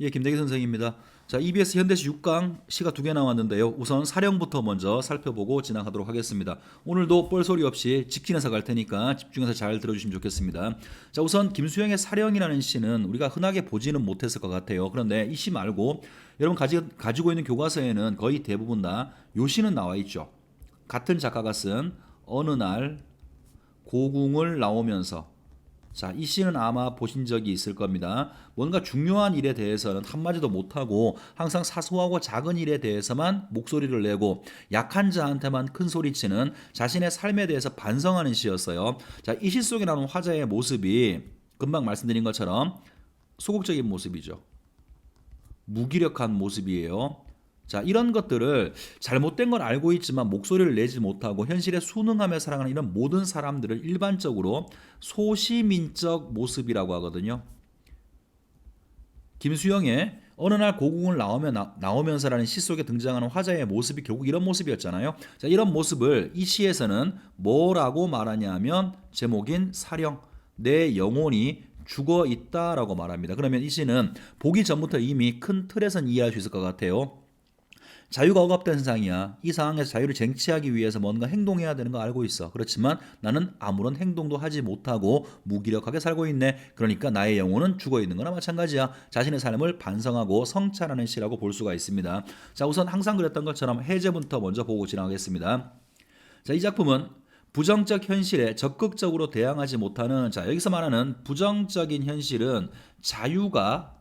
예, 김대기 선생입니다. 자, EBS 현대시 6강 시가 2개 나왔는데요. 우선 사령부터 먼저 살펴보고 진행하도록 하겠습니다. 오늘도 뻘소리 없이 직진해서 갈 테니까 집중해서 잘 들어주시면 좋겠습니다. 자, 우선 김수영의 사령이라는 시는 우리가 흔하게 보지는 못했을 것 같아요. 그런데 이 시 말고 여러분 가지고 있는 교과서에는 거의 대부분 다 요 시는 나와 있죠. 같은 작가가 쓴 어느 날 고궁을 나오면서, 자, 이 시는 아마 보신 적이 있을 겁니다. 뭔가 중요한 일에 대해서는 한마디도 못하고 항상 사소하고 작은 일에 대해서만 목소리를 내고 약한 자한테만 큰 소리치는 자신의 삶에 대해서 반성하는 시였어요. 자, 이 시 속에 나오는 화자의 모습이 금방 말씀드린 것처럼 소극적인 모습이죠. 무기력한 모습이에요. 자, 이런 것들을 잘못된 걸 알고 있지만 목소리를 내지 못하고 현실에 순응하며 살아가는 이런 모든 사람들을 일반적으로 소시민적 모습이라고 하거든요. 김수영의 어느 날 고궁을 나오면서라는 시 속에 등장하는 화자의 모습이 결국 이런 모습이었잖아요. 자, 이런 모습을 이 시에서는 뭐라고 말하냐면 제목인 사령, 내 영혼이 죽어 있다라고 말합니다. 그러면 이 시는 보기 전부터 이미 큰 틀에선 이해할 수 있을 것 같아요. 자유가 억압된 세상이야. 이 상황에서 자유를 쟁취하기 위해서 뭔가 행동해야 되는 거 알고 있어. 그렇지만 나는 아무런 행동도 하지 못하고 무기력하게 살고 있네. 그러니까 나의 영혼은 죽어 있는 거나 마찬가지야. 자신의 삶을 반성하고 성찰하는 시라고 볼 수가 있습니다. 자, 우선 항상 그랬던 것처럼 해제부터 먼저 보고 지나가겠습니다. 자, 이 작품은 부정적 현실에 적극적으로 대항하지 못하는, 자, 여기서 말하는 부정적인 현실은 자유가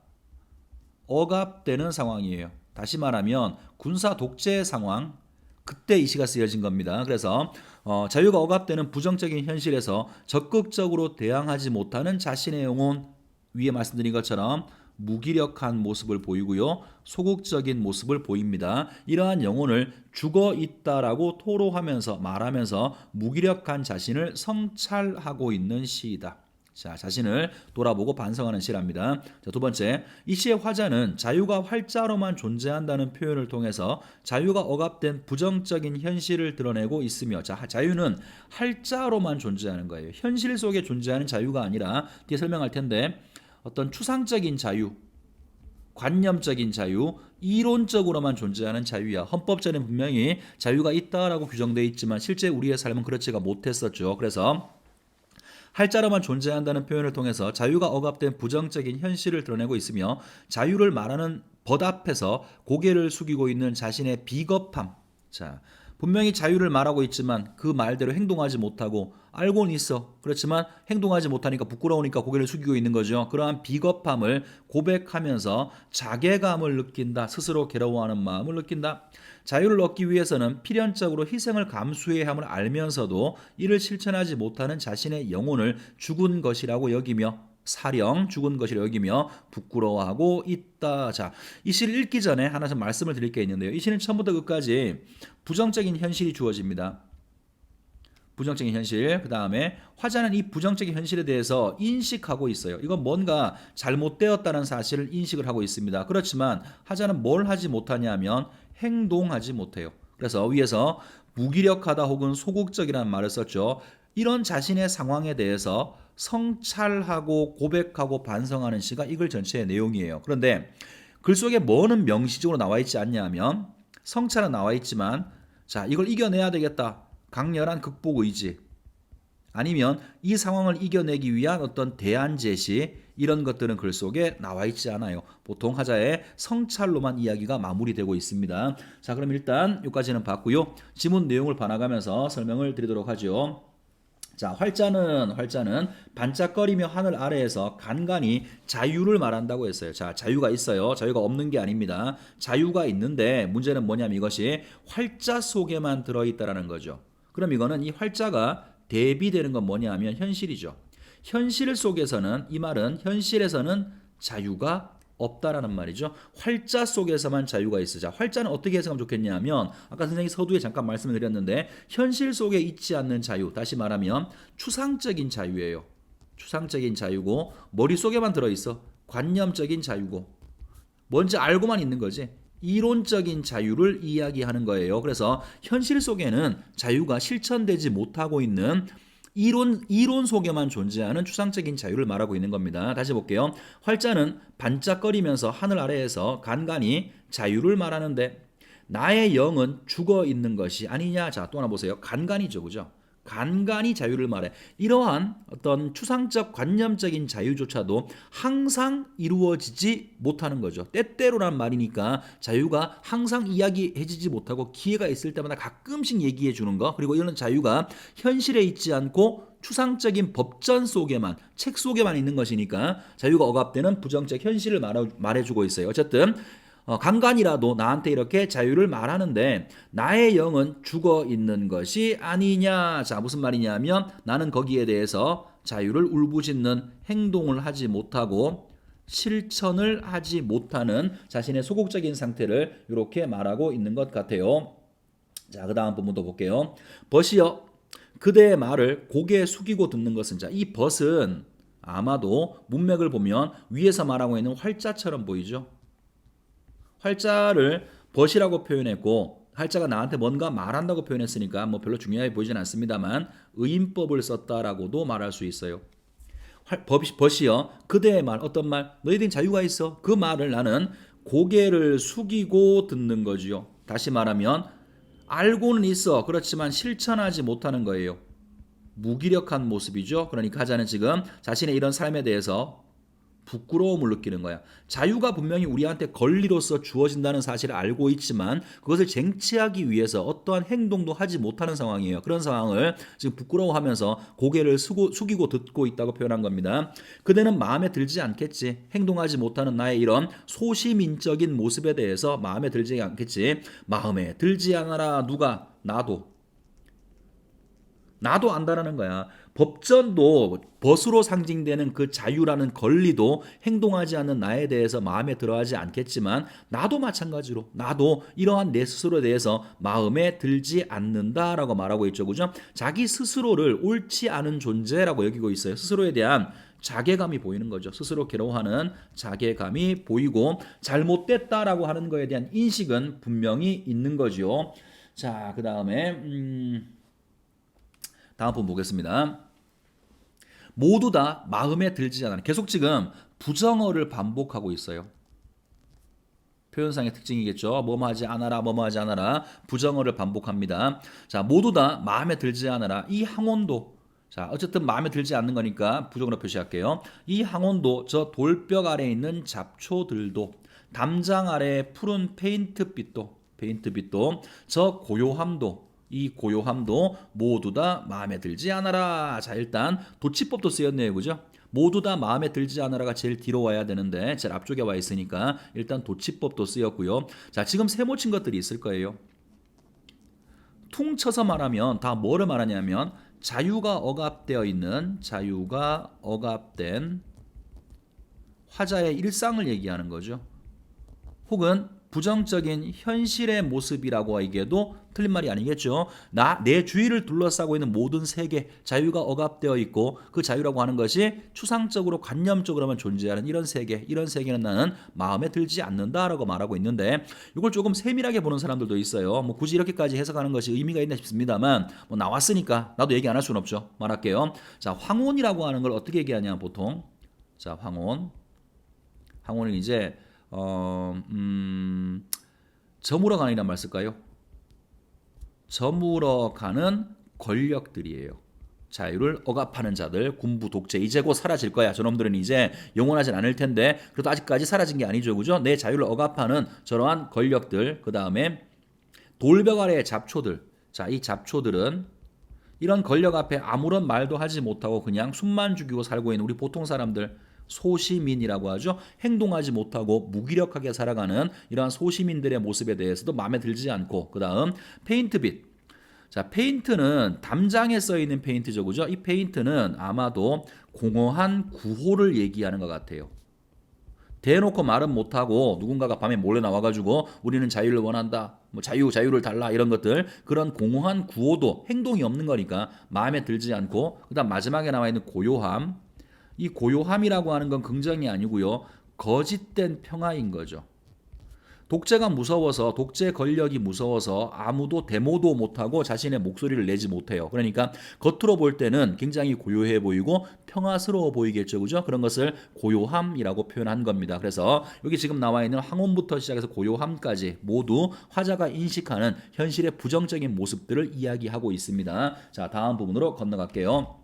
억압되는 상황이에요. 다시 말하면 군사 독재 상황, 그때 이 시가 쓰여진 겁니다. 그래서 자유가 억압되는 부정적인 현실에서 적극적으로 대항하지 못하는 자신의 영혼, 위에 말씀드린 것처럼 무기력한 모습을 보이고요. 소극적인 모습을 보입니다. 이러한 영혼을 죽어 있다라고 토로하면서 말하면서 무기력한 자신을 성찰하고 있는 시이다. 자, 자신을 돌아보고 반성하는 시랍니다. 자, 두 번째, 이 시의 화자는 자유가 활자로만 존재한다는 표현을 통해서 자유가 억압된 부정적인 현실을 드러내고 있으며, 자, 자유는 활자로만 존재하는 거예요. 현실 속에 존재하는 자유가 아니라 뒤에 설명할 텐데 어떤 추상적인 자유, 관념적인 자유, 이론적으로만 존재하는 자유야. 헌법전에 분명히 자유가 있다라고 규정되어 있지만 실제 우리의 삶은 그렇지가 못했었죠. 그래서 할자로만 존재한다는 표현을 통해서 자유가 억압된 부정적인 현실을 드러내고 있으며, 자유를 말하는 벗 앞에서 고개를 숙이고 있는 자신의 비겁함. 자, 분명히 자유를 말하고 있지만 그 말대로 행동하지 못하고 알고는 있어. 그렇지만 행동하지 못하니까 부끄러우니까 고개를 숙이고 있는 거죠. 그러한 비겁함을 고백하면서 자괴감을 느낀다. 스스로 괴로워하는 마음을 느낀다. 자유를 얻기 위해서는 필연적으로 희생을 감수해야 함을 알면서도 이를 실천하지 못하는 자신의 영혼을 죽은 것이라고 여기며, 사령, 죽은 것이라 여기며 부끄러워하고 있다. 자, 이 시를 읽기 전에 하나 좀 말씀을 드릴 게 있는데요. 이 시는 처음부터 끝까지 부정적인 현실이 주어집니다. 부정적인 현실. 그 다음에 화자는 이 부정적인 현실에 대해서 인식하고 있어요. 이건 뭔가 잘못되었다는 사실을 인식을 하고 있습니다. 그렇지만 화자는 뭘 하지 못하냐면 행동하지 못해요. 그래서 위에서 무기력하다 혹은 소극적이라는 말을 썼죠. 이런 자신의 상황에 대해서 성찰하고 고백하고 반성하는 시가 이 글 전체의 내용이에요. 그런데 글 속에 뭐는 명시적으로 나와 있지 않냐면, 성찰은 나와 있지만, 자, 이걸 이겨내야 되겠다. 강렬한 극복 의지, 아니면 이 상황을 이겨내기 위한 어떤 대안 제시, 이런 것들은 글 속에 나와 있지 않아요. 보통 화자의 성찰로만 이야기가 마무리되고 있습니다. 자, 그럼 일단 여기까지는 봤고요. 지문 내용을 봐나가면서 설명을 드리도록 하죠. 자, 활자는 반짝거리며 하늘 아래에서 간간히 자유를 말한다고 했어요. 자, 자유가 있어요. 자유가 없는 게 아닙니다. 자유가 있는데 문제는 뭐냐면 이것이 활자 속에만 들어있다라는 거죠. 그럼 이거는 이 활자가 대비되는 건 뭐냐면 현실이죠. 현실 속에서는, 이 말은 현실에서는 자유가 없다라는 말이죠. 활자 속에서만 자유가 있어. 자, 활자는 어떻게 해석하면 좋겠냐면, 아까 선생님이 서두에 잠깐 말씀을 드렸는데 현실 속에 있지 않는 자유, 다시 말하면 추상적인 자유예요. 추상적인 자유고 머릿속에만 들어있어. 관념적인 자유고 뭔지 알고만 있는 거지. 이론적인 자유를 이야기하는 거예요. 그래서 현실 속에는 자유가 실천되지 못하고 있는 이론 속에만 존재하는 추상적인 자유를 말하고 있는 겁니다. 다시 볼게요. 활자는 반짝거리면서 하늘 아래에서 간간히 자유를 말하는데 나의 영은 죽어 있는 것이 아니냐. 자, 또 하나 보세요. 간간이죠. 그죠? 간간히 자유를 말해. 이러한 어떤 추상적 관념적인 자유조차도 항상 이루어지지 못하는 거죠. 때때로란 말이니까 자유가 항상 이야기해지지 못하고 기회가 있을 때마다 가끔씩 얘기해 주는 거. 그리고 이런 자유가 현실에 있지 않고 추상적인 법전 속에만, 책 속에만 있는 것이니까 자유가 억압되는 부정적 현실을 말해주고 있어요. 어쨌든 간간이라도 나한테 이렇게 자유를 말하는데 나의 영은 죽어 있는 것이 아니냐. 자, 무슨 말이냐면 나는 거기에 대해서 자유를 울부짖는 행동을 하지 못하고 실천을 하지 못하는 자신의 소극적인 상태를 이렇게 말하고 있는 것 같아요. 자, 그 다음 부분도 볼게요. 벗이여 그대의 말을 고개 숙이고 듣는 것은. 자, 이 벗은 아마도 문맥을 보면 위에서 말하고 있는 활자처럼 보이죠. 활자를 벗이라고 표현했고 활자가 나한테 뭔가 말한다고 표현했으니까 뭐 별로 중요해 보이진 않습니다만 의인법을 썼다라고도 말할 수 있어요. 벗이여 그대의 말, 어떤 말, 너희들은 자유가 있어. 그 말을 나는 고개를 숙이고 듣는 거지요. 다시 말하면 알고는 있어. 그렇지만 실천하지 못하는 거예요. 무기력한 모습이죠. 그러니까 하자는 지금 자신의 이런 삶에 대해서 부끄러움을 느끼는 거야. 자유가 분명히 우리한테 권리로서 주어진다는 사실을 알고 있지만 그것을 쟁취하기 위해서 어떠한 행동도 하지 못하는 상황이에요. 그런 상황을 지금 부끄러워하면서 고개를 숙이고 듣고 있다고 표현한 겁니다. 그대는 마음에 들지 않겠지. 행동하지 못하는 나의 이런 소시민적인 모습에 대해서 마음에 들지 않겠지. 마음에 들지 않아라. 누가? 나도 안다라는 거야. 법전도 벗으로 상징되는 그 자유라는 권리도 행동하지 않는 나에 대해서 마음에 들어하지 않겠지만 나도 마찬가지로 나도 이러한 내 스스로에 대해서 마음에 들지 않는다라고 말하고 있죠. 그죠? 자기 스스로를 옳지 않은 존재라고 여기고 있어요. 스스로에 대한 자괴감이 보이는 거죠. 스스로 괴로워하는 자괴감이 보이고 잘못됐다라고 하는 거에 대한 인식은 분명히 있는 거죠. 자, 그 다음에 다음 부분 보겠습니다. 모두 다 마음에 들지 않아. 계속 지금 부정어를 반복하고 있어요. 표현상의 특징이겠죠. 뭐뭐하지 않아라, 뭐뭐하지 않아라. 부정어를 반복합니다. 자, 모두 다 마음에 들지 않아라. 이 항원도, 자, 어쨌든 마음에 들지 않는 거니까 부정어로 표시할게요. 이 항원도, 저 돌벽 아래에 있는 잡초들도, 담장 아래의 푸른 페인트빛도, 저 고요함도, 이 고요함도 모두 다 마음에 들지 않아라. 자, 일단 도치법도 쓰였네요. 그죠? 모두 다 마음에 들지 않아라가 제일 뒤로 와야 되는데 제일 앞쪽에 와 있으니까 일단 도치법도 쓰였고요. 자, 지금 세모친 것들이 있을 거예요. 퉁쳐서 말하면 다 뭐를 말하냐면 자유가 억압된 화자의 일상을 얘기하는 거죠. 혹은 부정적인 현실의 모습이라고 하기에도 틀린 말이 아니겠죠. 내 주위를 둘러싸고 있는 모든 세계, 자유가 억압되어 있고 그 자유라고 하는 것이 추상적으로 관념적으로만 존재하는 이런 세계, 이런 세계는 나는 마음에 들지 않는다라고 말하고 있는데 이걸 조금 세밀하게 보는 사람들도 있어요. 뭐 굳이 이렇게까지 해석하는 것이 의미가 있나 싶습니다만 뭐 나왔으니까 나도 얘기 안 할 수는 없죠. 말할게요. 자, 황혼이라고 하는 걸 어떻게 얘기하냐 보통. 자, 황혼은 이제 저물어 가는이란 말 쓸까요? 저물어 가는 권력들이에요. 자유를 억압하는 자들, 군부 독재, 이제 곧 사라질 거야. 저놈들은 이제 영원하진 않을 텐데 그래도 아직까지 사라진 게 아니죠. 그죠? 내 자유를 억압하는 저러한 권력들. 그 다음에 돌벽 아래의 잡초들. 자, 이 잡초들은 이런 권력 앞에 아무런 말도 하지 못하고 그냥 숨만 죽이고 살고 있는 우리 보통 사람들, 소시민이라고 하죠. 행동하지 못하고 무기력하게 살아가는 이러한 소시민들의 모습에 대해서도 마음에 들지 않고, 그 다음 페인트빛. 자, 페인트는 담장에 써 있는 페인트죠, 그죠? 이 페인트는 아마도 공허한 구호를 얘기하는 것 같아요. 대놓고 말은 못하고 누군가가 밤에 몰래 나와가지고 우리는 자유를 원한다, 뭐 자유를 달라, 이런 것들, 그런 공허한 구호도 행동이 없는 거니까 마음에 들지 않고, 그 다음 마지막에 나와 있는 고요함. 이 고요함이라고 하는 건 긍정이 아니고요, 거짓된 평화인 거죠. 독재가 무서워서 독재 권력이 무서워서 아무도 데모도 못하고 자신의 목소리를 내지 못해요. 그러니까 겉으로 볼 때는 굉장히 고요해 보이고 평화스러워 보이겠죠. 그죠? 그런 것을 고요함이라고 표현한 겁니다. 그래서 여기 지금 나와 있는 황혼부터 시작해서 고요함까지 모두 화자가 인식하는 현실의 부정적인 모습들을 이야기하고 있습니다. 자, 다음 부분으로 건너갈게요.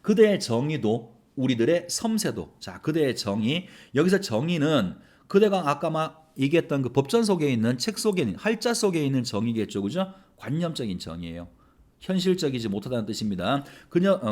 그대의 정의도 우리들의 섬세도. 자, 그대의 정의. 여기서 정의는 그대가 아까 막 얘기했던 그 법전 속에 있는 책 속에 있는 할자 속에 있는 정의겠죠. 그죠? 관념적인 정의예요. 현실적이지 못하다는 뜻입니다.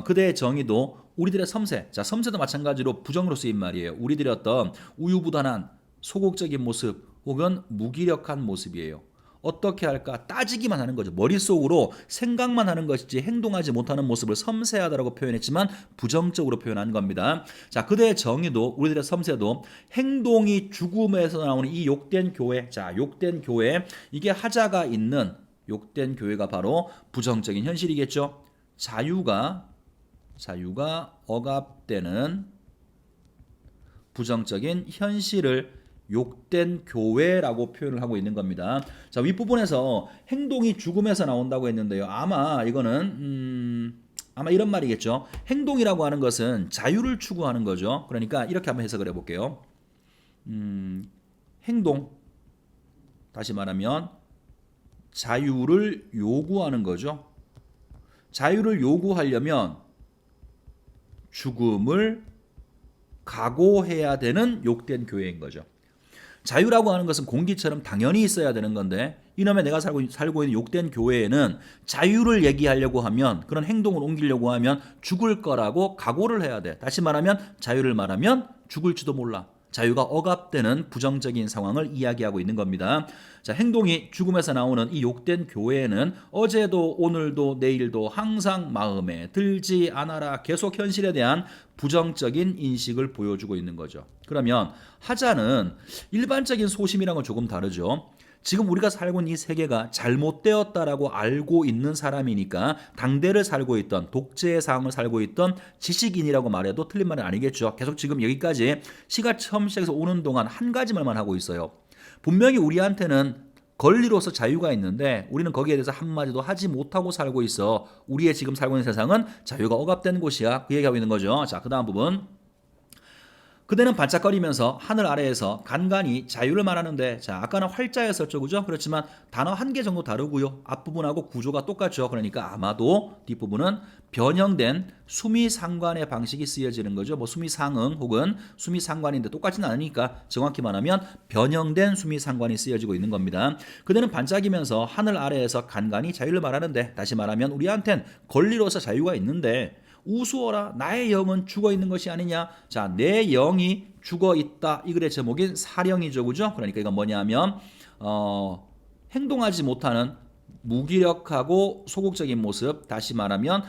그대의 정의도 우리들의 섬세. 자, 섬세도 마찬가지로 부정으로 쓰인 말이에요. 우리들의 어떤 우유부단한 소극적인 모습 혹은 무기력한 모습이에요. 어떻게 할까 따지기만 하는 거죠. 머릿속으로 생각만 하는 것이지 행동하지 못하는 모습을 섬세하다라고 표현했지만 부정적으로 표현한 겁니다. 자, 그대의 정의도 우리들의 섬세도 행동이 죽음에서 나오는 이 욕된 교회. 자, 욕된 교회. 이게 하자가 있는 욕된 교회가 바로 부정적인 현실이겠죠. 자유가 억압되는 부정적인 현실을 욕된 교회라고 표현을 하고 있는 겁니다. 자, 윗부분에서 행동이 죽음에서 나온다고 했는데요. 아마 이거는 아마 이런 말이겠죠. 행동이라고 하는 것은 자유를 추구하는 거죠. 그러니까 이렇게 한번 해석을 해볼게요. 행동, 다시 말하면 자유를 요구하는 거죠. 자유를 요구하려면 죽음을 각오해야 되는 욕된 교회인 거죠. 자유라고 하는 것은 공기처럼 당연히 있어야 되는 건데 이놈의 내가 살고 있는 욕된 교회에는 자유를 얘기하려고 하면 그런 행동을 옮기려고 하면 죽을 거라고 각오를 해야 돼. 다시 말하면 자유를 말하면 죽을지도 몰라. 자유가 억압되는 부정적인 상황을 이야기하고 있는 겁니다. 자, 행동이 죽음에서 나오는 이 욕된 교회에는 어제도 오늘도 내일도 항상 마음에 들지 않아라. 계속 현실에 대한 부정적인 인식을 보여주고 있는 거죠. 그러면 하자는 일반적인 소심이랑은 조금 다르죠. 지금 우리가 살고 있는 이 세계가 잘못되었다라고 알고 있는 사람이니까 당대를 살고 있던 독재의 상황을 살고 있던 지식인이라고 말해도 틀린 말은 아니겠죠. 계속 지금 여기까지 시가 처음 시작해서 오는 동안 한 가지 말만 하고 있어요. 분명히 우리한테는 권리로서 자유가 있는데 우리는 거기에 대해서 한마디도 하지 못하고 살고 있어. 우리의 지금 살고 있는 세상은 자유가 억압된 곳이야. 그 얘기하고 있는 거죠. 자, 그 다음 부분. 그대는 반짝거리면서 하늘 아래에서 간간히 자유를 말하는데, 자, 아까는 활자였었죠, 그죠? 그렇지만 단어 한 개 정도 다르고요. 앞부분하고 구조가 똑같죠. 그러니까 아마도 뒷부분은 변형된 수미상관의 방식이 쓰여지는 거죠. 뭐 수미상응 혹은 수미상관인데 똑같지는 않으니까 정확히 말하면 변형된 수미상관이 쓰여지고 있는 겁니다. 그대는 반짝이면서 하늘 아래에서 간간히 자유를 말하는데, 다시 말하면 우리한텐 권리로서 자유가 있는데 우스워라 나의 영은 죽어 있는 것이 아니냐. 자, 내 영이 죽어 있다. 이 글의 제목인 사령이죠, 그죠? 그러니까 이건 뭐냐면 행동하지 못하는 무기력하고 소극적인 모습. 다시 말하면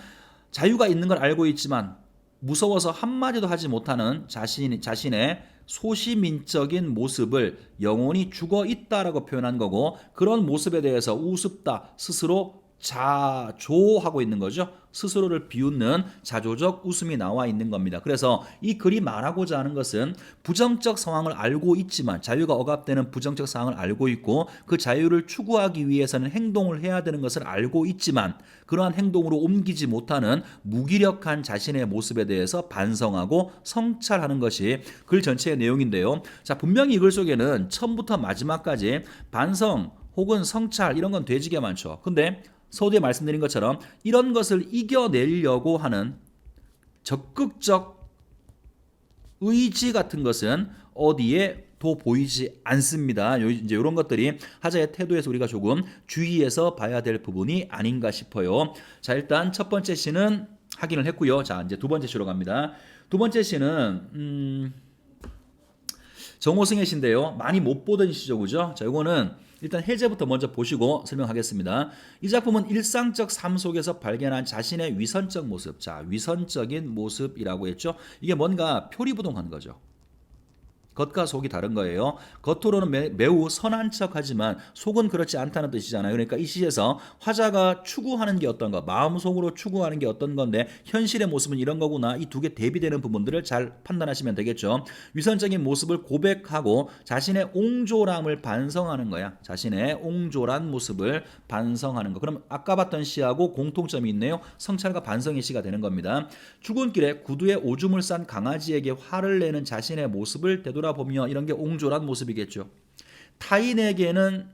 자유가 있는 걸 알고 있지만 무서워서 한마디도 하지 못하는 자신의 소시민적인 모습을 영혼이 죽어 있다라고 표현한 거고, 그런 모습에 대해서 우습다 스스로 자조하고 있는 거죠. 스스로를 비웃는 자조적 웃음이 나와 있는 겁니다. 그래서 이 글이 말하고자 하는 것은 부정적 상황을 알고 있지만, 자유가 억압되는 부정적 상황을 알고 있고 그 자유를 추구하기 위해서는 행동을 해야 되는 것을 알고 있지만 그러한 행동으로 옮기지 못하는 무기력한 자신의 모습에 대해서 반성하고 성찰하는 것이 글 전체의 내용인데요. 자, 분명히 이 글 속에는 처음부터 마지막까지 반성 혹은 성찰 이런 건 되지게 많죠. 근데 서두에 말씀드린 것처럼 이런 것을 이겨내려고 하는 적극적 의지 같은 것은 어디에도 보이지 않습니다. 이제 이런 것들이 하자의 태도에서 우리가 조금 주의해서 봐야 될 부분이 아닌가 싶어요. 자, 일단 첫 번째 시는 확인을 했고요. 자, 이제 두 번째 시로 갑니다. 두 번째 시는 정호승의 시인데요. 많이 못 보던 시죠, 그죠? 자, 이거는 일단 해제부터 먼저 보시고 설명하겠습니다. 이 작품은 일상적 삶 속에서 발견한 자신의 위선적 모습, 자, 위선적인 모습이라고 했죠. 이게 뭔가 표리부동한 거죠. 겉과 속이 다른 거예요. 겉으로는 매우 선한 척하지만 속은 그렇지 않다는 뜻이잖아요. 그러니까 이 시에서 화자가 추구하는 게 어떤 거, 마음속으로 추구하는 게 어떤 건데 현실의 모습은 이런 거구나. 이 두 개 대비되는 부분들을 잘 판단하시면 되겠죠. 위선적인 모습을 고백하고 자신의 옹졸함을 반성하는 거야. 자신의 옹졸한 모습을 반성하는 거. 그럼 아까 봤던 시하고 공통점이 있네요. 성찰과 반성의 시가 되는 겁니다. 출근길에 구두에 오줌을 싼 강아지에게 화를 내는 자신의 모습을 되돌아보며 이런 게 옹졸한 모습이겠죠. 타인에게는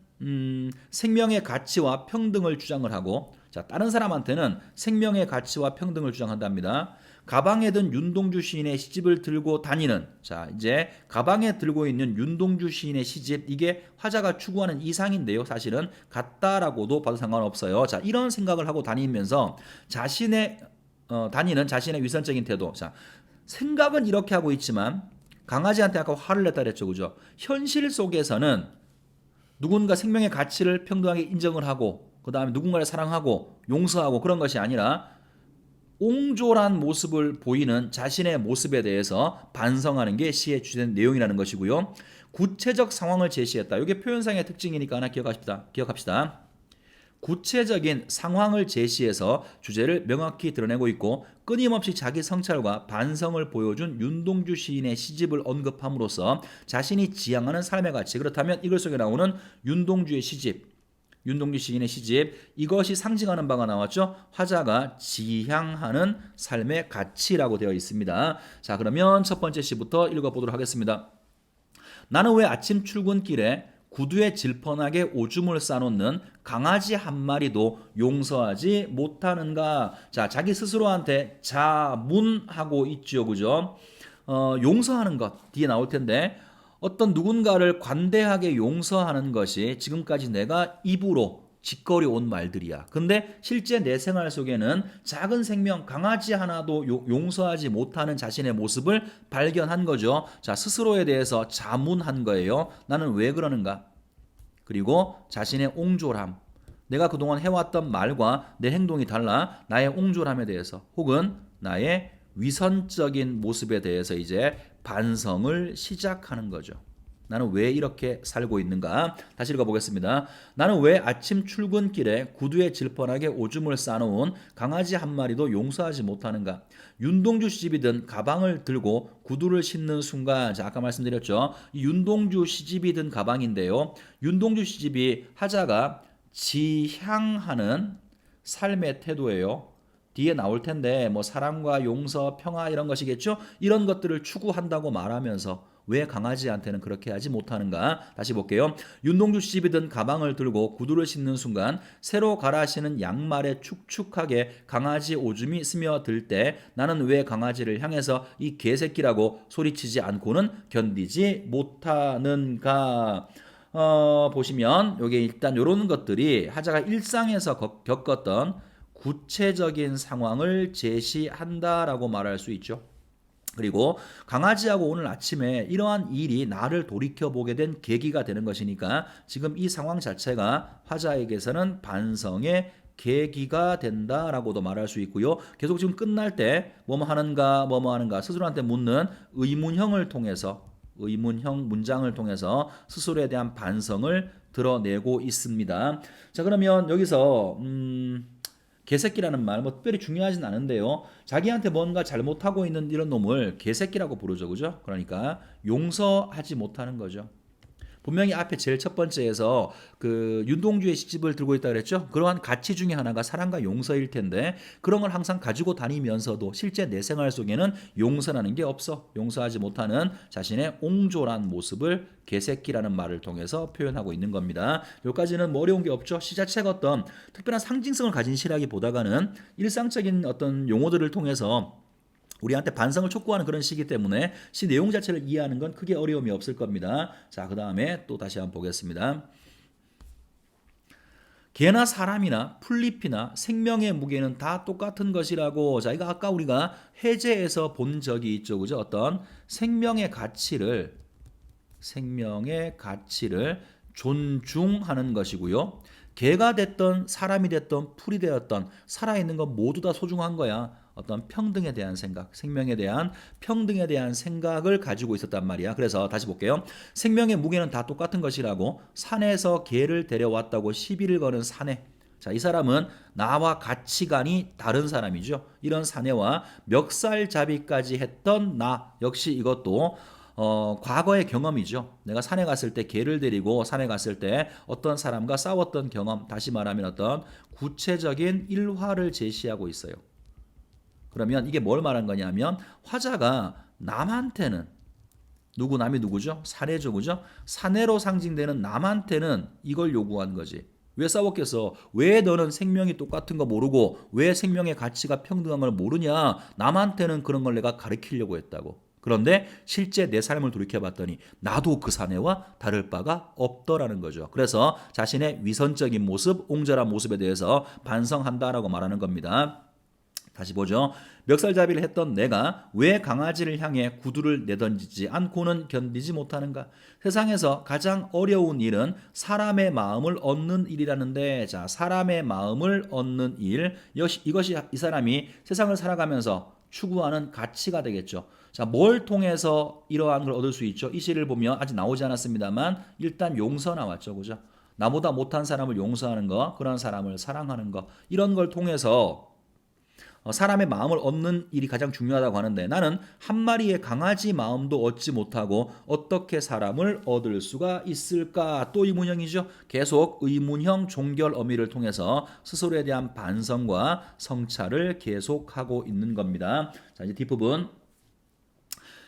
생명의 가치와 평등을 주장을 하고 자, 다른 사람한테는 생명의 가치와 평등을 주장한답니다. 가방에 든 윤동주 시인의 시집을 들고 다니는 자 이제 가방에 들고 있는 윤동주 시인의 시집 이게 화자가 추구하는 이상인데요. 사실은 같다라고도 봐도 상관없어요. 자 이런 생각을 하고 다니면서 자신의 다니는 자신의 위선적인 태도. 자 생각은 이렇게 하고 있지만 강아지한테 아까 화를 냈다 그랬죠. 그죠? 현실 속에서는 누군가 생명의 가치를 평등하게 인정을 하고 그 다음에 누군가를 사랑하고 용서하고 그런 것이 아니라 옹졸한 모습을 보이는 자신의 모습에 대해서 반성하는 게 시의 주된 내용이라는 것이고요. 구체적 상황을 제시했다. 이게 표현상의 특징이니까 하나 기억합시다. 구체적인 상황을 제시해서 주제를 명확히 드러내고 있고 끊임없이 자기 성찰과 반성을 보여준 윤동주 시인의 시집을 언급함으로써 자신이 지향하는 삶의 가치 그렇다면 이글 속에 나오는 윤동주의 시집 윤동주 시인의 시집 이것이 상징하는 바가 나왔죠. 화자가 지향하는 삶의 가치라고 되어 있습니다. 자 그러면 첫 번째 시부터 읽어보도록 하겠습니다. 나는 왜 아침 출근길에 구두에 질펀하게 오줌을 싸놓는 강아지 한 마리도 용서하지 못하는가? 자, 자기 스스로한테 자문하고 있죠, 그죠? 용서하는 것 뒤에 나올 텐데 어떤 누군가를 관대하게 용서하는 것이 지금까지 내가 입으로 짓거리 온 말들이야. 근데 실제 내 생활 속에는 작은 생명, 강아지 하나도 용서하지 못하는 자신의 모습을 발견한 거죠. 자, 스스로에 대해서 자문한 거예요. 나는 왜 그러는가? 그리고 자신의 옹졸함. 내가 그동안 해왔던 말과 내 행동이 달라 나의 옹졸함에 대해서 혹은 나의 위선적인 모습에 대해서 이제 반성을 시작하는 거죠. 나는 왜 이렇게 살고 있는가? 다시 읽어보겠습니다. 나는 왜 아침 출근길에 구두에 질펀하게 오줌을 싸놓은 강아지 한 마리도 용서하지 못하는가? 윤동주 시집이 든 가방을 들고 구두를 신는 순간, 자, 아까 말씀드렸죠. 이 윤동주 시집이 든 가방인데요. 윤동주 시집이 화자가 지향하는 삶의 태도예요. 뒤에 나올 텐데 뭐 사랑과 용서, 평화 이런 것이겠죠. 이런 것들을 추구한다고 말하면서 왜 강아지한테는 그렇게 하지 못하는가? 다시 볼게요. 윤동주 시집이 든 가방을 들고 구두를 신는 순간 새로 갈아 신은 양말에 축축하게 강아지 오줌이 스며들 때 나는 왜 강아지를 향해서 이 개새끼라고 소리치지 않고는 견디지 못하는가? 보시면 여기 일단 이런 것들이 하자가 일상에서 겪었던 구체적인 상황을 제시한다라고 말할 수 있죠. 그리고 강아지하고 오늘 아침에 이러한 일이 나를 돌이켜보게 된 계기가 되는 것이니까 지금 이 상황 자체가 화자에게서는 반성의 계기가 된다라고도 말할 수 있고요. 계속 지금 끝날 때 뭐뭐 하는가 스스로한테 묻는 의문형을 통해서 의문형 문장을 통해서 스스로에 대한 반성을 드러내고 있습니다. 자 그러면 여기서 개새끼라는 말 뭐 특별히 중요하진 않은데요. 자기한테 뭔가 잘못하고 있는 이런 놈을 개새끼라고 부르죠. 그죠? 그러니까 용서하지 못하는 거죠. 분명히 앞에 제일 첫 번째에서 그 윤동주의 시집을 들고 있다 그랬죠. 그러한 가치 중에 하나가 사랑과 용서일 텐데 그런 걸 항상 가지고 다니면서도 실제 내 생활 속에는 용서라는 게 없어. 용서하지 못하는 자신의 옹졸한 모습을 개새끼라는 말을 통해서 표현하고 있는 겁니다. 여기까지는 뭐 어려운 게 없죠. 시 자체가 어떤 특별한 상징성을 가진 시라기보다는 일상적인 어떤 용어들을 통해서 우리한테 반성을 촉구하는 그런 시기 때문에 시 내용 자체를 이해하는 건 크게 어려움이 없을 겁니다. 자, 그 다음에 또 다시 한번 보겠습니다. 개나 사람이나 풀잎이나 생명의 무게는 다 똑같은 것이라고. 자, 이거 아까 우리가 해제에서 본 적이 있죠. 그죠? 어떤 생명의 가치를 존중하는 것이고요. 개가 됐던 사람이 됐던 풀이 되었던 살아있는 건 모두 다 소중한 거야. 어떤 평등에 대한 생각, 생명에 대한 평등에 대한 생각을 가지고 있었단 말이야. 그래서 다시 볼게요. 생명의 무게는 다 똑같은 것이라고 산에서 개를 데려왔다고 시비를 거는 사내. 자, 이 사람은 나와 가치관이 다른 사람이죠. 이런 사내와 멱살잡이까지 했던 나 역시 이것도 과거의 경험이죠. 내가 산에 갔을 때 개를 데리고 산에 갔을 때 어떤 사람과 싸웠던 경험, 다시 말하면 어떤 구체적인 일화를 제시하고 있어요. 그러면 이게 뭘 말한 거냐면 화자가 남한테는 남이 누구죠? 사내죠, 그죠? 사내로 상징되는 남한테는 이걸 요구한 거지. 왜 싸웠겠어? 왜 너는 생명이 똑같은 거 모르고 왜 생명의 가치가 평등한 걸 모르냐? 남한테는 그런 걸 내가 가르치려고 했다고. 그런데 실제 내 삶을 돌이켜봤더니 나도 그 사내와 다를 바가 없더라는 거죠. 그래서 자신의 위선적인 모습, 옹졸한 모습에 대해서 반성한다라고 말하는 겁니다. 다시 보죠. 멱살잡이를 했던 내가 왜 강아지를 향해 구두를 내던지지 않고는 견디지 못하는가? 세상에서 가장 어려운 일은 사람의 마음을 얻는 일이라는데, 자, 사람의 마음을 얻는 일, 이것이 이 사람이 세상을 살아가면서 추구하는 가치가 되겠죠. 자, 뭘 통해서 이러한 걸 얻을 수 있죠? 이 시를 보면 아직 나오지 않았습니다만 일단 용서 나왔죠, 그죠? 나보다 못한 사람을 용서하는 거, 그런 사람을 사랑하는 거, 이런 걸 통해서 사람의 마음을 얻는 일이 가장 중요하다고 하는데 나는 한 마리의 강아지 마음도 얻지 못하고 어떻게 사람을 얻을 수가 있을까? 또 의문형이죠. 계속 의문형 종결 어미를 통해서 스스로에 대한 반성과 성찰을 계속하고 있는 겁니다. 자, 이제 뒷부분.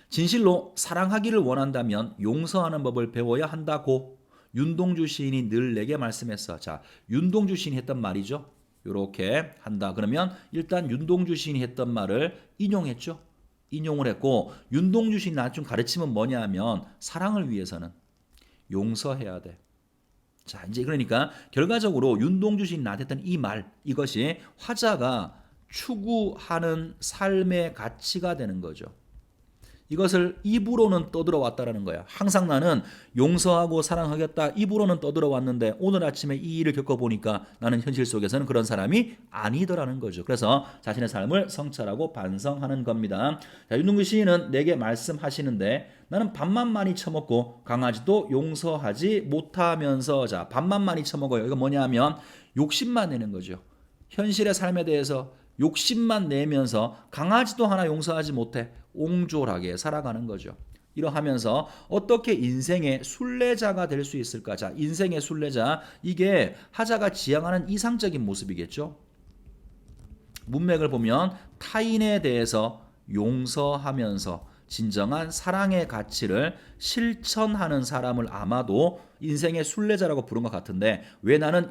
진실로 사랑하기를 원한다면 용서하는 법을 배워야 한다고 윤동주 시인이 늘 내게 말씀했어. 자, 윤동주 시인이 했던 말이죠. 이렇게 한다. 그러면 일단 윤동주 시인이 했던 말을 인용했죠. 인용을 했고 윤동주 시인이 나한테 좀 가르치면 뭐냐 하면 사랑을 위해서는 용서해야 돼. 자, 이제 그러니까 결과적으로 윤동주 시인이 나한테 했던 이 말, 이것이 화자가 추구하는 삶의 가치가 되는 거죠. 이것을 입으로는 떠들어왔다라는 거야. 항상 나는 용서하고 사랑하겠다 입으로는 떠들어왔는데 오늘 아침에 이 일을 겪어보니까 나는 현실 속에서는 그런 사람이 아니더라는 거죠. 그래서 자신의 삶을 성찰하고 반성하는 겁니다. 자, 윤동주 시인은 내게 말씀하시는데 나는 밥만 많이 처먹고 강아지도 용서하지 못하면서, 자, 밥만 많이 처먹어요. 이거 뭐냐 하면 욕심만 내는 거죠. 현실의 삶에 대해서 욕심만 내면서 강아지도 하나 용서하지 못해 옹졸하게 살아가는 거죠. 이러하면서 어떻게 인생의 순례자가 될 수 있을까? 자, 인생의 순례자, 이게 하자가 지향하는 이상적인 모습이겠죠. 문맥을 보면 타인에 대해서 용서하면서 진정한 사랑의 가치를 실천하는 사람을 아마도 인생의 순례자라고 부른 것 같은데 왜 나는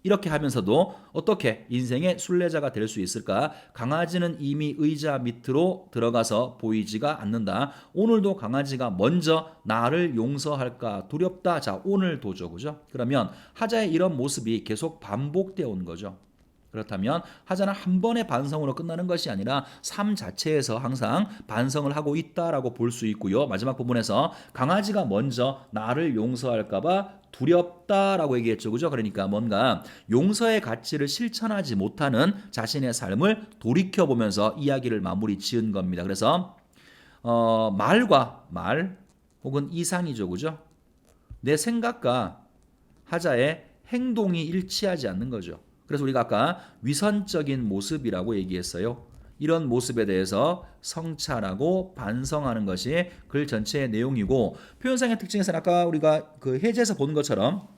이렇게 하면서도 어떻게 인생의 순례자가 될 수 있을까? 강아지는 이미 의자 밑으로 들어가서 보이지가 않는다. 오늘도 강아지가 먼저 나를 용서할까 두렵다. 자, 오늘도죠, 그죠? 그러면 하자의 이런 모습이 계속 반복되어 온 거죠. 그렇다면 하자는 한 번의 반성으로 끝나는 것이 아니라 삶 자체에서 항상 반성을 하고 있다라고 볼 수 있고요. 마지막 부분에서 강아지가 먼저 나를 용서할까봐 두렵다라고 얘기했죠, 그죠? 그러니까 뭔가 용서의 가치를 실천하지 못하는 자신의 삶을 돌이켜 보면서 이야기를 마무리 지은 겁니다. 그래서 말과 말 혹은 이상이죠, 그죠? 내 생각과 하자의 행동이 일치하지 않는 거죠. 그래서 우리가 아까 위선적인 모습이라고 얘기했어요. 이런 모습에 대해서 성찰하고 반성하는 것이 글 전체의 내용이고 표현상의 특징에서는 아까 우리가 그 해제에서 보는 것처럼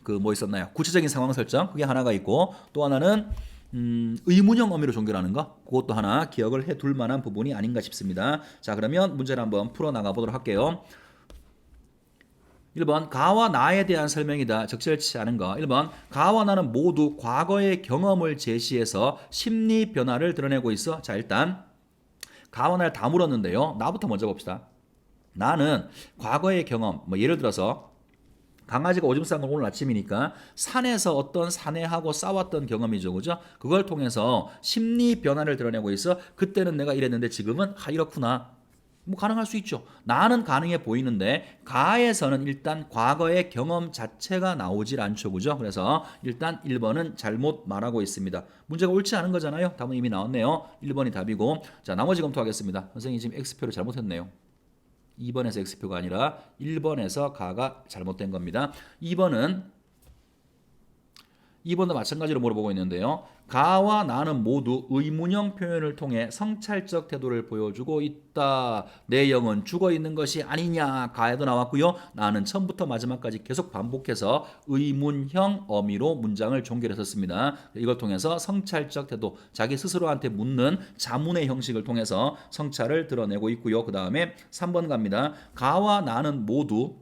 그 뭐 있었나요? 구체적인 상황 설정 그게 하나가 있고 또 하나는 의문형 어미로 종결하는 거 그것도 하나 기억을 해둘 만한 부분이 아닌가 싶습니다. 자, 그러면 문제를 한번 풀어나가 보도록 할게요. 1번 가와 나에 대한 설명이다. 적절치 않은 거. 1번 가와 나는 모두 과거의 경험을 제시해서 심리 변화를 드러내고 있어. 자, 일단 가와 나를 다 물었는데요. 나부터 먼저 봅시다. 나는 과거의 경험, 뭐 예를 들어서 강아지가 오줌 싼 건 오늘 아침이니까 산에서 어떤 사내하고 싸웠던 경험이죠, 그죠? 그걸 통해서 심리 변화를 드러내고 있어. 그때는 내가 이랬는데 지금은 이렇구나. 뭐 가능할 수 있죠. 나는 가능해 보이는데 가에서는 일단 과거의 경험 자체가 나오질 않죠. 그죠? 그래서 일단 1번은 잘못 말하고 있습니다. 문제가 옳지 않은 거잖아요. 답은 이미 나왔네요. 1번이 답이고 자 나머지 검토하겠습니다. 선생님이 지금 X표를 잘못했네요. 2번에서 X표가 아니라 1번에서 가가 잘못된 겁니다. 2번도 마찬가지로 물어보고 있는데요. 가와 나는 모두 의문형 표현을 통해 성찰적 태도를 보여주고 있다. 내 영은 죽어 있는 것이 아니냐. 가에도 나왔고요. 나는 처음부터 마지막까지 계속 반복해서 의문형 어미로 문장을 종결했었습니다. 이걸 통해서 성찰적 태도, 자기 스스로한테 묻는 자문의 형식을 통해서 성찰을 드러내고 있고요. 그 다음에 3번 갑니다. 가와 나는 모두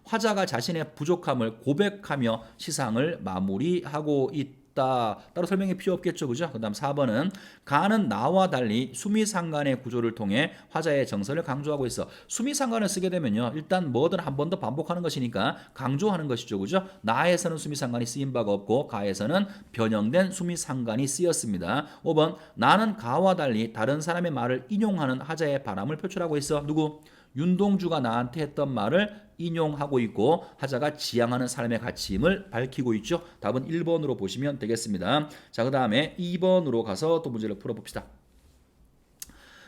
화자가 자신의 부족함을 고백하며 시상을 마무리하고 있다. 따로 설명이 필요 없겠죠. 그죠? 그 다음 4번은 가는 나와 달리 수미상관의 구조를 통해 화자의 정서를 강조하고 있어. 수미상관을 쓰게 되면요. 일단 뭐든 한 번 더 반복하는 것이니까 강조하는 것이죠. 그죠? 나에서는 수미상관이 쓰인 바가 없고 가에서는 변형된 수미상관이 쓰였습니다. 5번 나는 가와 달리 다른 사람의 말을 인용하는 화자의 바람을 표출하고 있어. 누구? 윤동주가 나한테 했던 말을 인용하고 있고 화자가 지향하는 삶의 가치임을 밝히고 있죠. 답은 1번으로 보시면 되겠습니다. 자, 그 다음에 2번으로 가서 또 문제를 풀어봅시다.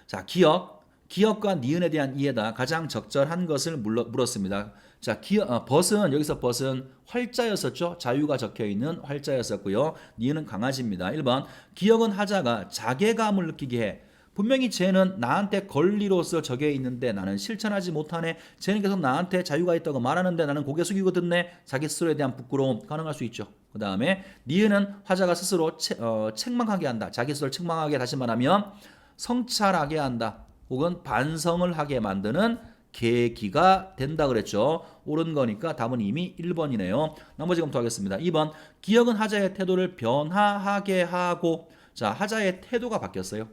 자, 기억과 니은에 대한 이해다. 가장 적절한 것을 물었습니다. 자, 벗은 여기서 벗은 활자였었죠. 자유가 적혀있는 활자였었고요. 니은은 강아지입니다. 1번 기억은 하자가 자괴감을 느끼게 해. 분명히 쟤는 나한테 권리로서 적혀 있는데 나는 실천하지 못하네. 쟤는 계속 나한테 자유가 있다고 말하는데 나는 고개 숙이고 듣네. 자기 스스로에 대한 부끄러움 가능할 수 있죠. 그 다음에 니은은 화자가 스스로 책망하게 한다. 자기 스스로를 책망하게, 다시 말하면 성찰하게 한다. 혹은 반성을 하게 만드는 계기가 된다 그랬죠. 옳은 거니까 답은 이미 1번이네요. 나머지 검토하겠습니다. 2번 기억은 하자의 태도를 변화하게 하고, 자, 하자의 태도가 바뀌었어요.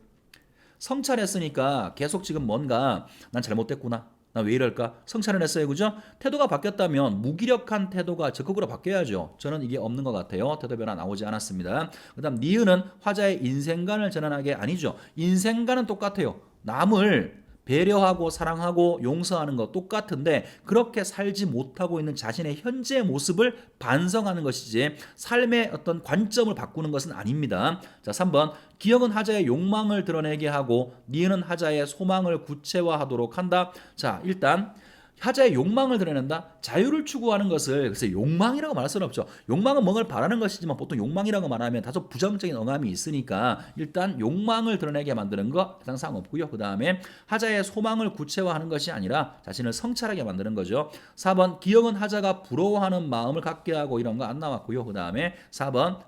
성찰했으니까 계속 지금 뭔가 난 잘못됐구나, 난 왜 이럴까 성찰을 했어요. 그죠? 태도가 바뀌었다면 무기력한 태도가 적극으로 바뀌어야죠. 저는 이게 없는 것 같아요. 태도 변화 나오지 않았습니다. 그 다음 니은은 화자의 인생관을 전환하게, 아니죠. 인생관은 똑같아요. 남을 배려하고 사랑하고 용서하는 거 똑같은데 그렇게 살지 못하고 있는 자신의 현재 모습을 반성하는 것이지 삶의 어떤 관점을 바꾸는 것은 아닙니다. 자, 3번 기억은 하자의 욕망을 드러내게 하고 니은은 하자의 소망을 구체화하도록 한다. 자, 일단 하자의 욕망을 드러낸다. 자유를 추구하는 것을 글쎄 욕망이라고 말할 수는 없죠. 욕망은 뭔가를 바라는 것이지만 보통 욕망이라고 말하면 다소 부정적인 어감이 있으니까 일단 욕망을 드러내게 만드는 거 해당사항 없고요. 그 다음에 하자의 소망을 구체화하는 것이 아니라 자신을 성찰하게 만드는 거죠. 4번 기억은 하자가 부러워하는 마음을 갖게 하고, 이런 거 안 나왔고요. 그 다음에 4번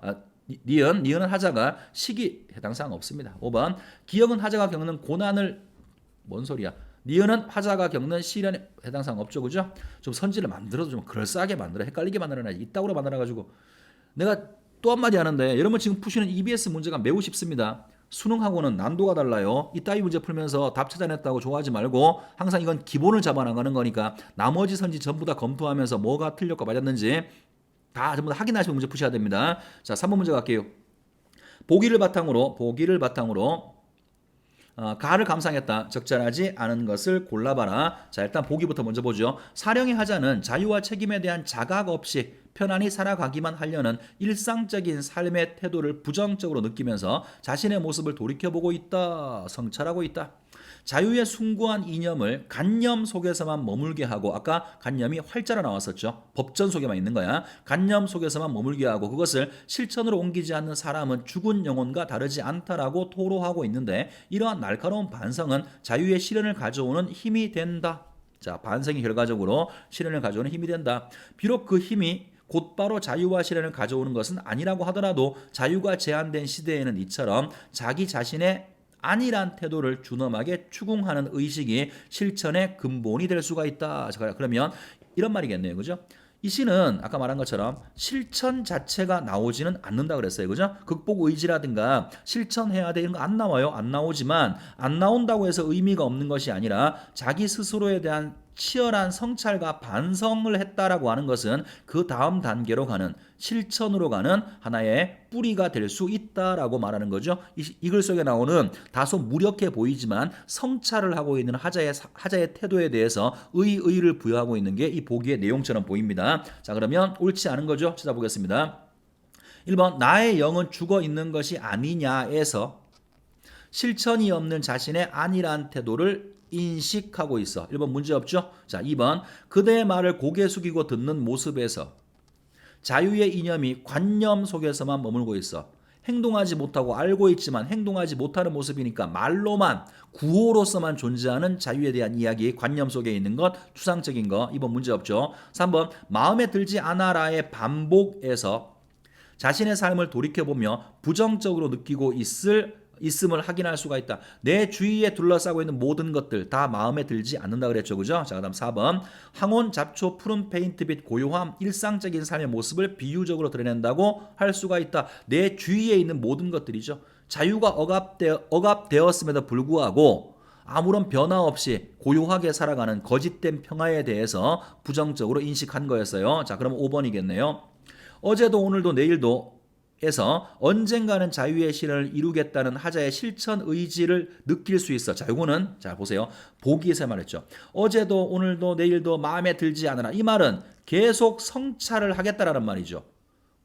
니은은 하자가 시기, 해당사항 없습니다. 5번 기억은 하자가 겪는 고난을, 뭔 소리야, 니은은 하자가 겪는 시련에 해당사항 없죠. 그죠? 좀 선지를 만들어도 좀 그럴싸하게 만들어, 헷갈리게 만들어놔야지. 이따구로 만들어가지고 내가 또 한마디 하는데 여러분 지금 푸시는 EBS 문제가 매우 쉽습니다. 수능하고는 난도가 달라요. 이따위 문제 풀면서 답 찾아냈다고 좋아하지 말고 항상 이건 기본을 잡아나가는 거니까 나머지 선지 전부 다 검토하면서 뭐가 틀렸고 맞았는지 다 전부 다 확인하시고 문제 푸셔야 됩니다. 자, 3번 문제 갈게요. 보기를 바탕으로 가를 감상했다. 적절하지 않은 것을 골라봐라. 자, 일단 보기부터 먼저 보죠. 사령의 하자는 자유와 책임에 대한 자각 없이 편안히 살아가기만 하려는 일상적인 삶의 태도를 부정적으로 느끼면서 자신의 모습을 돌이켜보고 있다. 성찰하고 있다. 자유의 숭고한 이념을 간념 속에서만 머물게 하고, 아까 간념이 활자로 나왔었죠. 법전 속에만 있는 거야. 간념 속에서만 머물게 하고 그것을 실천으로 옮기지 않는 사람은 죽은 영혼과 다르지 않다라고 토로하고 있는데, 이러한 날카로운 반성은 자유의 실현을 가져오는 힘이 된다. 자, 반성이 결과적으로 실현을 가져오는 힘이 된다. 비록 그 힘이 곧바로 자유와 실현을 가져오는 것은 아니라고 하더라도 자유가 제한된 시대에는 이처럼 자기 자신의 안일한 태도를 준엄하게 추궁하는 의식이 실천의 근본이 될 수가 있다. 그러면 이런 말이겠네요. 그죠? 이 시는 아까 말한 것처럼 실천 자체가 나오지는 않는다 그랬어요. 그죠? 극복 의지라든가 실천해야 돼 이런 거 안 나와요. 안 나오지만 안 나온다고 해서 의미가 없는 것이 아니라 자기 스스로에 대한 치열한 성찰과 반성을 했다라고 하는 것은 그 다음 단계로 가는 실천으로 가는 하나의 뿌리가 될 수 있다라고 말하는 거죠. 이 글 속에 나오는 다소 무력해 보이지만 성찰을 하고 있는 하자의 태도에 대해서 의의를 부여하고 있는 게 이 보기의 내용처럼 보입니다. 자, 그러면 옳지 않은 거죠. 찾아보겠습니다. 1번 나의 영은 죽어 있는 것이 아니냐에서 실천이 없는 자신의 안일한 태도를 인식하고 있어. 1번 문제 없죠? 자, 2번 그대의 말을 고개 숙이고 듣는 모습에서 자유의 이념이 관념 속에서만 머물고 있어. 행동하지 못하고 알고 있지만 행동하지 못하는 모습이니까 말로만 구호로서만 존재하는 자유에 대한 이야기 관념 속에 있는 것 추상적인 거 2번 문제 없죠. 3번 마음에 들지 않아라의 반복에서 자신의 삶을 돌이켜보며 부정적으로 느끼고 있음을 확인할 수가 있다. 내 주위에 둘러싸고 있는 모든 것들 다 마음에 들지 않는다 그랬죠. 그죠? 자, 그다음 4번. 항온, 잡초, 푸른 페인트빛, 고요함, 일상적인 삶의 모습을 비유적으로 드러낸다고 할 수가 있다. 내 주위에 있는 모든 것들이죠. 자유가 억압되었음에도 불구하고 아무런 변화 없이 고요하게 살아가는 거짓된 평화에 대해서 부정적으로 인식한 거였어요. 자, 그럼 5번이겠네요. 어제도 오늘도 내일도 에서 언젠가는 자유의 실현을 이루겠다는 하자의 실천 의지를 느낄 수 있어. 자, 이거는 자 보세요. 보기에서 말했죠. 어제도 오늘도 내일도 마음에 들지 않으라. 이 말은 계속 성찰을 하겠다라는 말이죠.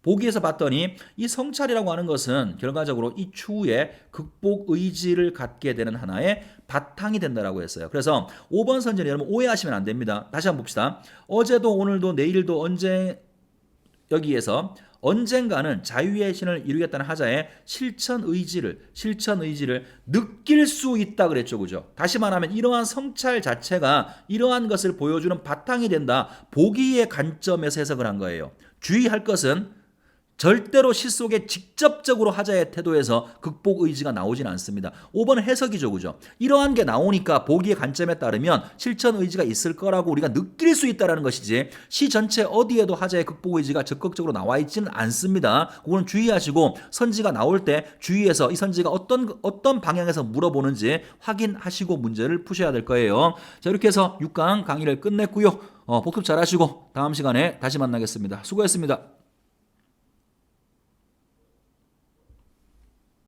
보기에서 봤더니 이 성찰이라고 하는 것은 결과적으로 이 추후에 극복 의지를 갖게 되는 하나의 바탕이 된다라고 했어요. 그래서 5번 선지는 여러분 오해하시면 안 됩니다. 다시 한번 봅시다. 어제도 오늘도 내일도 여기에서 언젠가는 자유의 신을 이루겠다는 하자의 실천 의지를 느낄 수 있다 그랬죠. 그죠? 다시 말하면 이러한 성찰 자체가 이러한 것을 보여주는 바탕이 된다. 보기의 관점에서 해석을 한 거예요. 주의할 것은 절대로 시 속에 직접적으로 하자의 태도에서 극복 의지가 나오진 않습니다. 5번은 해석이죠. 그죠? 이러한 게 나오니까 보기의 관점에 따르면 실천 의지가 있을 거라고 우리가 느낄 수 있다는 것이지 시 전체 어디에도 하자의 극복 의지가 적극적으로 나와 있지는 않습니다. 그거는 주의하시고 선지가 나올 때 주의해서 이 선지가 어떤 방향에서 물어보는지 확인하시고 문제를 푸셔야 될 거예요. 자, 이렇게 해서 6강 강의를 끝냈고요. 복습 잘 하시고 다음 시간에 다시 만나겠습니다. 수고했습니다.